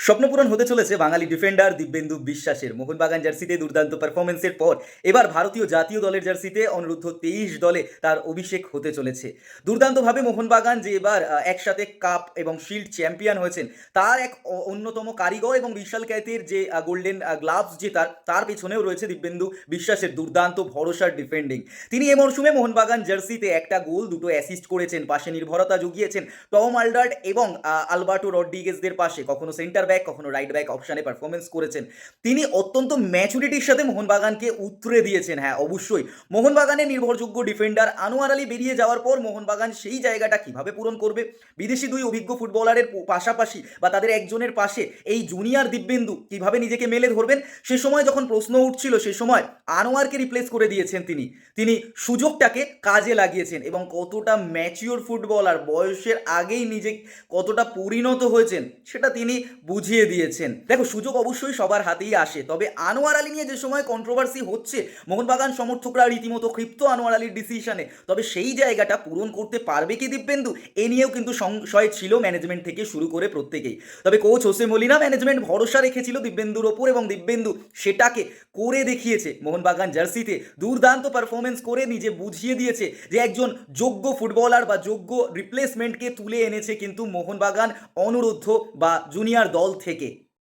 স্বপ্নপূরণ হতে চলেছে বাঙালি ডিফেন্ডার দিব্যেন্দু বিশ্বাসের। মোহনবাগান জার্সিতে দুর্দান্ত পারফরমেন্সের পর এবার ভারতীয় জাতীয় দলের জার্সিতে অনূর্ধ্ব 23 দলে তার অভিষেক হতে চলেছে। দুর্দান্তভাবে মোহনবাগান যে এবার একসাথে কাপ এবং শিল্ড চ্যাম্পিয়ন হয়েছেন, তার এক অন্যতম কারিগর এবং বিশাল খ্যাতির যে গোল্ডেন গ্লাভস জেতার, তার পেছনেও রয়েছে দিব্যেন্দু বিশ্বাসের দুর্দান্ত ভরসার ডিফেন্ডিং। তিনি এ মরশুমে মোহনবাগান জার্সিতে একটা গোল, দুটো অ্যাসিস্ট করেছেন, পাশে নির্ভরতা জুগিয়েছেন টম আলডার্ট এবং আলবার্টো রড্রিগেজদের পাশে, কখনো সেন্টার ব্যাক কখনো রাইট ব্যাক অপশানে পারফরমেন্স করেছেন। তিনি অত্যন্ত ম্যাচুরিটির সাথে মোহনবাগানকে উতরে দিয়েছেন। হ্যাঁ, অবশ্যই মোহনবাগানের নির্ভরযোগ্য ডিফেন্ডার আনোয়ার আলী বেরিয়ে যাওয়ার পর মোহনবাগান সেই জায়গাটা কিভাবে পূরণ করবে, বিদেশি দুই অভিজ্ঞ ফুটবলারের পাশাপাশি বা তাদের একজনের পাশে এই জুনিয়র দিব্যেন্দু কিভাবে নিজেকে মেলে ধরবেন, সে সময় যখন প্রশ্ন উঠছিল সে সময় আনোয়ারকে রিপ্লেস করে দিয়েছেন তিনি। তিনি সুযোগটাকে কাজে লাগিয়েছেন এবং কতটা ম্যাচিওর ফুটবলার, বয়সের আগেই নিজে কতটা পরিণত হয়েছেন সেটা তিনি বুঝিয়ে দিয়েছেন। দেখো, সুযোগ অবশ্যই সবার হাতেই আসে, তবে আনোয়ার আলী নিয়ে যে সময় কন্ট্রোভার্সি হচ্ছে, মোহনবাগান সমর্থকরা রীতিমতো ক্ষিপ্ত আনোয়ার আলীর ডিসিশনে, তবে সেই জায়গাটা পূরণ করতে পারবে কি দিব্যেন্দু, এ নিয়েও কিন্তু সংশয় ছিল ম্যানেজমেন্ট থেকে শুরু করে প্রত্যেকেই। তবে কোচ হোসে মলিনা, ম্যানেজমেন্ট ভরসা রেখেছিল দিব্যেন্দুর ওপর এবং দিব্যেন্দু সেটাকে করে দেখিয়েছে। মোহনবাগান জার্সিতে দুর্দান্ত পারফরমেন্স করে নিজে বুঝিয়ে দিয়েছে যে একজন যোগ্য ফুটবলার বা যোগ্য রিপ্লেসমেন্টকে তুলে এনেছে কিন্তু মোহনবাগান অনুরোধ বা জুনিয়র দল থেকে।